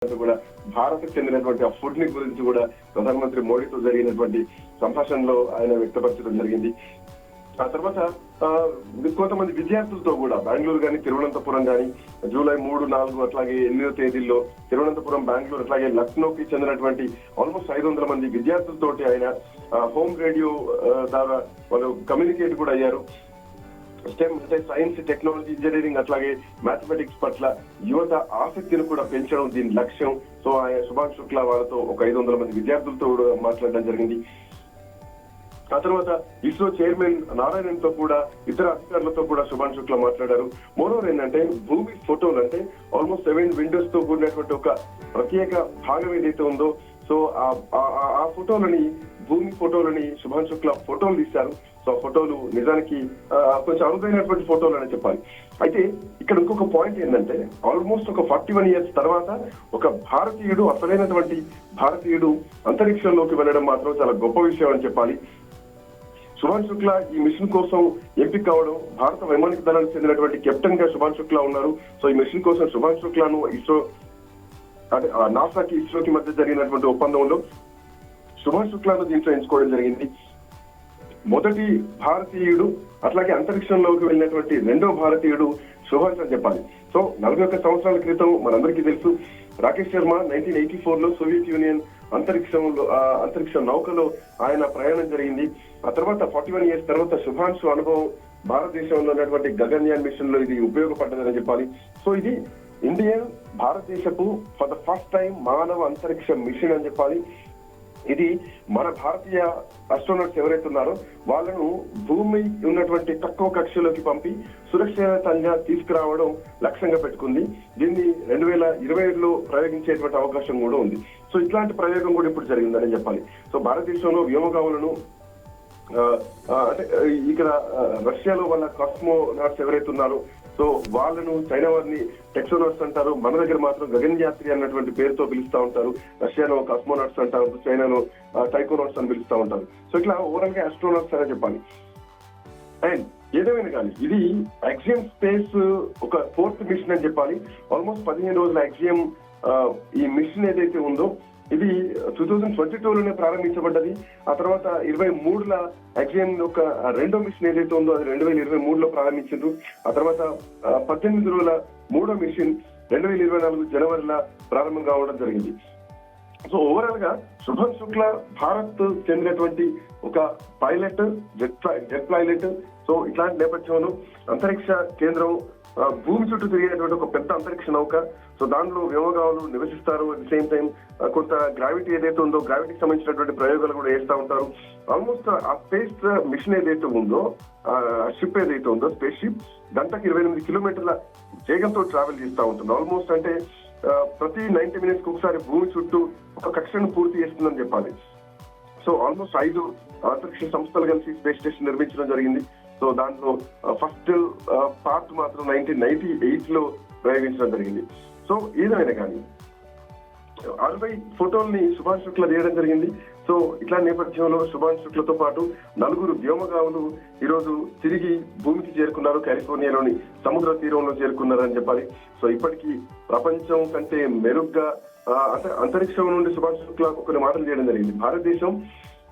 కూడా భారత్ చెందినటువంటి ఆ ఫుడ్ ని గురించి కూడా ప్రధానమంత్రి మోడీతో జరిగినటువంటి సంభాషణలో ఆయన వ్యక్తపరచడం జరిగింది. ఆ తర్వాత కొంతమంది విద్యార్థులతో కూడా బెంగళూరు కానీ తిరువనంతపురం కానీ జూలై 3, 4 అట్లాగే 8వ తేదీల్లో తిరువనంతపురం, బెంగళూరు అట్లాగే లక్నోకి చెందినటువంటి ఆల్మోస్ట్ 500 మంది విద్యార్థులతోటి ఆయన హోమ్ రేడియో ద్వారా వాళ్ళు కమ్యూనికేట్ కూడా అయ్యారు. స్టెమ్ అంటే సైన్స్, టెక్నాలజీ, ఇంజనీరింగ్ అట్లాగే మ్యాథమెటిక్స్ పట్ల యువత ఆసక్తిని కూడా పెంచడం దీని లక్ష్యం. సో ఆయన సుభాష్ శుక్లా వాళ్ళతో ఒక 500 మంది విద్యార్థులతో కూడా మాట్లాడడం జరిగింది. ఆ తర్వాత ఇస్రో చైర్మన్ నారాయణన్ తో కూడా ఇతర అధికారులతో కూడా సుభాష్ శుక్లా మాట్లాడారు. మోరోవర్ ఏంటంటే భూమి ఫోటోలు అంటే ఆల్మోస్ట్ 7 విండోస్ తో కూడినటువంటి ఒక ప్రత్యేక భాగం ఏదైతే ఉందో, సో ఆ ఫోటోలని, భూమి ఫోటోలని సుభాష్ శుక్లా ఫోటోలు తీశారు. సో ఫోటోలు నిజానికి కొంచెం అరుదైనటువంటి ఫోటోలు అని చెప్పాలి. అయితే ఇక్కడ ఇంకొక పాయింట్ ఏంటంటే ఆల్మోస్ట్ ఒక 41 ఇయర్స్ తర్వాత ఒక భారతీయుడు, అసలైనటువంటి భారతీయుడు అంతరిక్షంలోకి వెళ్ళడం మాత్రం చాలా గొప్ప విషయం అని చెప్పాలి. సుభాష్ శుక్లా ఈ మిషన్ కోసం ఎంపిక కావడం, భారత వైమానిక దళానికి చెందినటువంటి కెప్టెన్ గా సుభాష్ శుక్లా ఉన్నారు. సో ఈ మిషన్ కోసం సుభాష్ శుక్లాను ఇస్రో అంటే నాసాకి ఇస్రోకి మధ్య జరిగినటువంటి ఒప్పందంలో సుభాష్ శుక్లాను దీంట్లో ఎంచుకోవడం జరిగింది. మొదటి భారతీయుడు అట్లాగే అంతరిక్షంలోకి వెళ్ళినటువంటి రెండో భారతీయుడు సుభాష్ అని చెప్పాలి. సో 41 సంవత్సరాల క్రితం మనందరికీ తెలుసు రాకేష్ శర్మ 1984లో సోవియట్ యూనియన్ అంతరిక్ష నౌకలో ఆయన ప్రయాణం జరిగింది. ఆ తర్వాత 41 ఇయర్స్ తర్వాత సుభాష్ అనుభవం భారతదేశంలో ఉన్నటువంటి గగన్యాన్ మిషన్ లో ఇది ఉపయోగపడ్డదని చెప్పాలి. సో ఇది ఇండియన్ భారతదేశపు ఫర్ ద ఫస్ట్ టైం మానవ అంతరిక్ష మిషన్ అని చెప్పాలి. ఇది మన భారతీయ ఆస్ట్రోనట్స్ ఎవరైతే ఉన్నారో వాళ్ళను భూమి ఉన్నటువంటి తక్కువ కక్షలోకి పంపి సురక్షితంగా తీసుకురావడం లక్ష్యంగా పెట్టుకుంది. దీన్ని 2027లో ప్రయోగించేటువంటి అవకాశం కూడా ఉంది. సో ఇట్లాంటి ప్రయోగం కూడా ఇప్పుడు జరిగిందని చెప్పాలి. సో భారతదేశంలో వ్యోమగాములను అంటే ఇక్కడ రష్యాలో వాళ్ళ కాస్మోనాట్స్ ఎవరైతే ఉన్నారో సో వాళ్ళను చైనా వారిని టెక్సోనాట్స్ అంటారు. మన దగ్గర మాత్రం గగన్యాత్రి అన్నటువంటి పేరుతో పిలుస్తా ఉంటారు. రష్యాలో కాస్మోనాట్స్ అంటారు, చైనాలో టైకోనాట్స్ అని పిలుస్తా ఉంటారు. సో ఇట్లా ఓవరాల్ గా ఆస్ట్రోనాట్స్ అని చెప్పాలి. అండ్ ఏదేమైనా కానీ ఇది అక్సియం స్పేస్ ఒక 4th మిషన్ అని చెప్పాలి. ఆల్మోస్ట్ 15 రోజుల అక్సియం ఈ మిషన్ ఏదైతే ఉందో ఇది 2022లోనే ప్రారంభించబడ్డది. ఆ తర్వాత 23లో అక్సియం యొక్క రెండో మిషన్ ఏదైతే ఉందో అది 2023లో ప్రారంభించారు. ఆ తర్వాత 18 రోజుల మూడో మిషన్ 2024 జనవరిలో ప్రారంభం కావడం జరిగింది. సో ఓవరాల్ గా సుభాష్ శుక్లా భారత్ చెందినటువంటి ఒక పైలట్, జెట్ పైలట్. సో ఇట్లాంటి నేపథ్యంలో అంతరిక్ష కేంద్రం భూమి చుట్టూ తిరిగేటువంటి ఒక పెద్ద అంతరిక్ష నౌక. సో దానిలో వ్యోమగాములు నివసిస్తారు. అట్ ది సేమ్ టైం కొంత గ్రావిటీ ఏదైతే ఉందో గ్రావిటీకి సంబంధించినటువంటి ప్రయోగాలు కూడా చేస్తూ ఉంటారు. ఆల్మోస్ట్ ఆ స్పేస్ మిషన్ ఏదైతే ఉందో, షిప్ ఏదైతే ఉందో స్పేస్ షిప్ గంటకి 28 కిలోమీటర్ల వేగంతో ట్రావెల్ చేస్తూ ఉంటుంది. ఆల్మోస్ట్ అంటే ప్రతి 90 మినిట్స్ ఒకసారి భూమి చుట్టూ ఒక కక్షను పూర్తి చేస్తుందని చెప్పాలి. సో ఆల్మోస్ట్ 5 అంతరిక్ష సంస్థలు కలిసి స్పేస్ స్టేషన్ నిర్మించడం జరిగింది. సో దాంట్లో ఫస్ట్ పార్ట్ మాత్రం 1998లో ప్రయోగించడం జరిగింది. సో ఏదైనా కానీ 60 ఫోటోల్ని సుభాష్ శుక్లా తీయడం జరిగింది. సో ఇట్లా నేపథ్యంలో సుభాష్ శుక్లతో పాటు 4 వ్యోమగాములు ఈరోజు తిరిగి భూమికి చేరుకున్నారు. కాలిఫోర్నియాలోని సముద్ర తీరంలో చేరుకున్నారని చెప్పాలి. సో ఇప్పటికీ ప్రపంచం కంటే మెరుగ్గా అంటే అంతరిక్షం నుండి సుభాష్ శుక్లా కొన్ని మాటలు చేయడం జరిగింది. భారతదేశం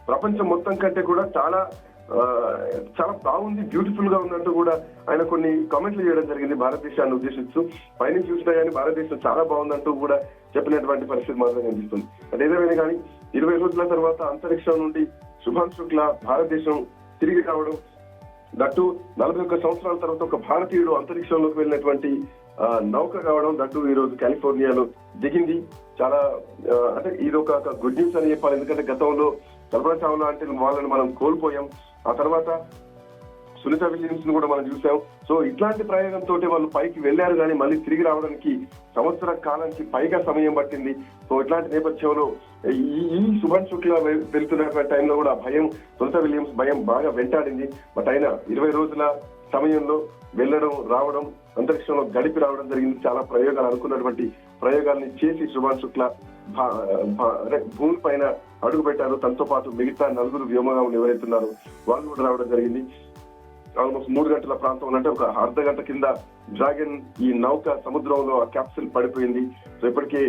ప్రపంచం మొత్తం కంటే కూడా చాలా బాగుంది, బ్యూటిఫుల్ గా ఉన్నట్టు కూడా ఆయన కొన్ని కామెంట్లు చేయడం జరిగింది భారతదేశాన్ని ఉద్దేశిస్తూ. పైన చూసినా కానీ భారతదేశం చాలా బాగుందంటూ కూడా చెప్పినటువంటి పరిస్థితి మాత్రం కనిపిస్తుంది. అదేదేమైనా కానీ 20 రోజుల తర్వాత అంతరిక్షం నుండి సుభాష్ శుక్లా భారతదేశం తిరిగి రావడం, దట్టు 41 సంవత్సరాల తర్వాత ఒక భారతీయుడు అంతరిక్షంలోకి వెళ్ళినటువంటి నౌక కావడం, దట్టు ఈ రోజు కాలిఫోర్నియాలో దిగింది. చాలా అంటే ఇది ఒక గుడ్ న్యూస్ అని చెప్పాలి. ఎందుకంటే గతంలో కల్పనా చావ్లా అంటే వాళ్ళని మనం కోల్పోయాం. ఆ తర్వాత సునీత విలియమ్స్ ని కూడా మనం చూసాం. సో ఇట్లాంటి ప్రయోగంతో వాళ్ళు పైకి వెళ్లారు కానీ మళ్ళీ తిరిగి రావడానికి సంవత్సర కాలానికి పైగా సమయం పట్టింది. సో ఇట్లాంటి నేపథ్యంలో ఈ సుభాష్ శుక్లా వెళ్తున్నటువంటి టైంలో కూడా భయం, సునీత విలియమ్స్ భయం బాగా వెంటాడింది. బట్ అయినా 20 రోజుల సమయంలో వెళ్ళడం, రావడం, అంతరిక్షంలో గడిపి రావడం జరిగింది. చాలా ప్రయోగాలు, అనుకున్నటువంటి ప్రయోగాల్ని చేసి సుభాష్ శుక్లా భూమి పైన అడుగు పెట్టారు. తనతో పాటు మిగతా 4 వ్యోమగాములు ఎవరైతున్నారో వాళ్ళు కూడా రావడం జరిగింది. ఆల్మోస్ట్ 3 గంటల ప్రాంతం అంటే ఒక అర్ధ గంట కింద డ్రాగన్ ఈ నౌక సముద్రంలో ఆ క్యాప్సిల్ పడిపోయింది. సో ఇప్పటికీ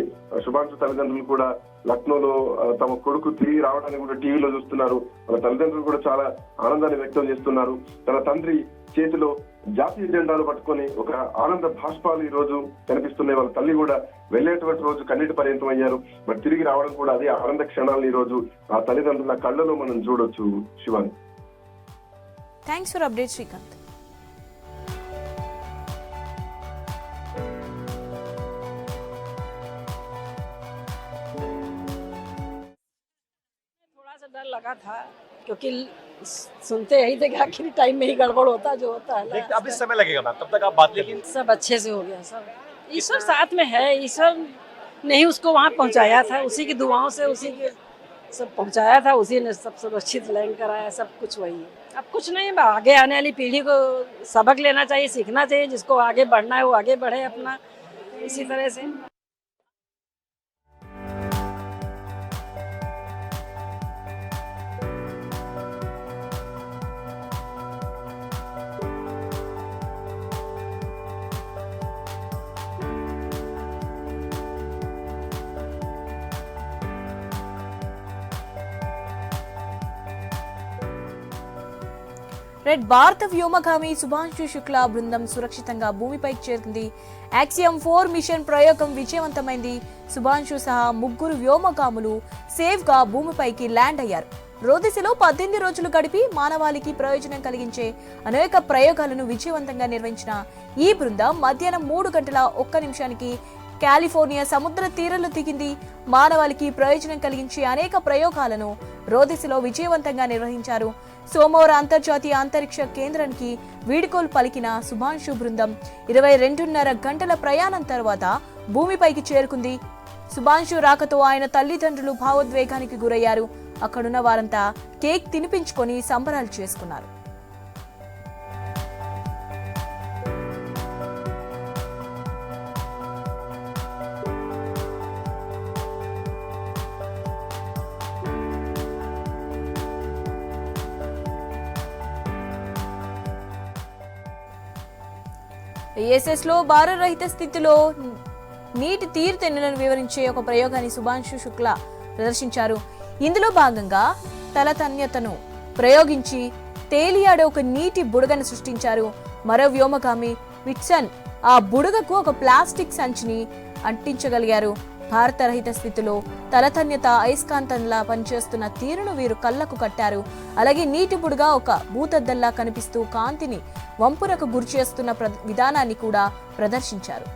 శుభాంశు తల్లిదండ్రులు కూడా లక్నోలో తమ కొడుకు తిరిగి రావడానికి కూడా టీవీలో చూస్తున్నారు. వాళ్ళ తల్లిదండ్రులు కూడా చాలా ఆనందాన్ని వ్యక్తం చేస్తున్నారు. తన తండ్రి చేతిలో జాతీయ జెండాలు పట్టుకొని ఒక ఆనంద భాష్పాలు ఈ రోజు కనిపిస్తున్నాయి. వాళ్ళ తల్లి కూడా వెళ్ళేటువంటి రోజు కన్నీటి పర్యంతం అయ్యారు. మరి తిరిగి రావడం కూడా అదే ఆనంద క్షణాలను ఈ రోజు ఆ తల్లిదండ్రుల కళ్ళలో మనం చూడొచ్చు. Shivani, thanks for update Srikanth. डर लगा था क्योंकि सुनते यही थे कि आखिरी टाइम में ही गड़बड़ होता जो होता है। अब इस समय लगेगा मैम, तब तक आप बात लेकिन सब अच्छे से हो गया। सब ईश्वर साथ में है। ईश्वर ने ही उसको वहाँ पहुँचाया था, उसी की दुआओं से उसी के सब पहुँचाया था, उसी ने सब सुरक्षित लैंड कराया। सब कुछ वही है। अब कुछ नहीं, आगे आने वाली पीढ़ी को सबक लेना चाहिए, सीखना चाहिए। जिसको आगे बढ़ना है वो आगे बढ़े अपना इसी तरह से। రెడ్ భారత వ్యోమగామి శుభాంశు శుక్లా బృందం సురక్షితంగా భూమిపైకి చేరుకుంది. యాక్సియం 4 మిషన్ ప్రయోగం విజయవంతమైంది. శుభాంశు సహా 3 వ్యోమగాములు సేఫ్ గా భూమిపైకి ల్యాండ్ అయ్యారు. రోదిసిలో 18 రోజులు గడిపి మానవాళికి ప్రయోజనం కలిగించే అనేక ప్రయోగాలను విజయవంతంగా నిర్వహించిన ఈ బృందం మధ్యాహ్నం 3 గంటల 1 నిమిషానికి కాలిఫోర్నియా సముద్ర తీరంలో దిగింది. మానవాళికి ప్రయోజనం కలిగించే అనేక ప్రయోగాలను రోదిసిలో విజయవంతంగా నిర్వహించారు. సోమవారం అంతర్జాతీయ అంతరిక్ష కేంద్రానికి వీడ్కోలు పలికిన శుభాంశు బృందం 22.5 గంటల ప్రయాణం తర్వాత భూమిపైకి చేరుకుంది. శుభాంశు రాకతో ఆయన తల్లిదండ్రులు భావోద్వేగానికి గురయ్యారు. అక్కడున్న వారంతా కేక్ తినిపించుకొని సంబరాలు చేసుకున్నారు. ఐఎస్ఎస్ లో భారరహిత స్థితిలో నీటి తీరుతెన్నులను వివరించే ఒక ప్రయోగాన్ని శుభాంశు శుక్లా ప్రదర్శించారు. ఇందులో భాగంగా తలతన్యతను ప్రయోగించి తేలియాడే ఒక నీటి బుడగను సృష్టించారు. మరో వ్యోమగామి విట్సన్ ఆ బుడగకు ఒక ప్లాస్టిక్ సంచిని అంటించగలిగారు. భారతరహిత స్థితిలో తలతన్యత అయస్కాంతంలా పనిచేస్తున్న తీరును వీరు కళ్లకు కట్టారు. అలాగే నీటి బుడగ ఒక భూతద్దల్లా కనిపిస్తూ కాంతిని వంపునకు గురిచేస్తున్న విధానాన్ని కూడా ప్రదర్శించారు.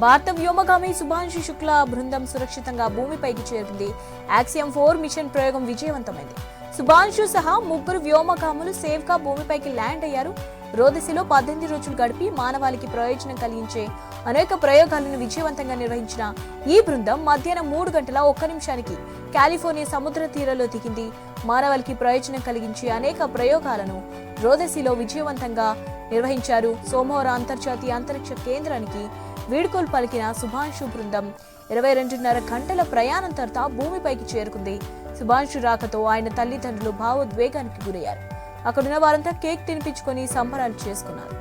భారత వ్యోమగామి శుభాంశు శుక్లా బృందం సురక్షితంగా భూమిపైకి చేరుకుంది. యాక్సియం 4 మిషన్ ప్రయోగం విజయవంతమైంది. శుభాంశు సహా 3 వ్యోమగాములు సేఫ్ గా భూమిపైకి ల్యాండ్ అయ్యారు. రోదిసిలో 18 రోజులు గడిపి మానవాళికి ప్రయోజనం కలిగించే అనేక ప్రయోగాలను విజయవంతంగా నిర్వహించిన ఈ బృందం మధ్యాహ్నం 3 గంటల 1 నిమిషానికి కాలిఫోర్నియా సముద్ర తీరంలో దిగింది. మానవాళికి ప్రయోజనం కలిగించే అనేక ప్రయోగాలను రోదిసిలో విజయవంతంగా నిర్వహించారు. సోమవారం అంతర్జాతీయ అంతరిక్ష కేంద్రానికి వీడ్కోలు పలికిన శుభాంశు బృందం 22.5 గంటల ప్రయాణం తర్వాత భూమిపైకి చేరుకుంది. శుభాంశు రాకతో ఆయన తల్లిదండ్రులు భావోద్వేగానికి గురయ్యారు. అక్కడున్న వారంతా కేక్ తినిపించుకొని సంబరాలు చేసుకున్నారు.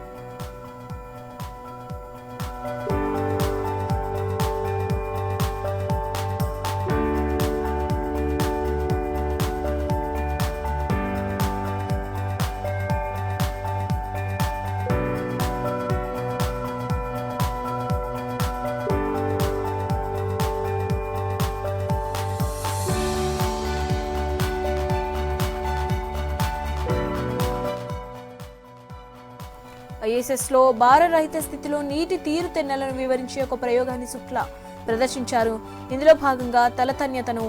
ఐఎస్ఎస్ లో భారరహిత స్థితిలో నీటి తీరుతెన్నెలను వివరించే ఒక ప్రయోగాన్ని శుక్లా ప్రదర్శించారు. ఇందులో భాగంగా తలతన్యతను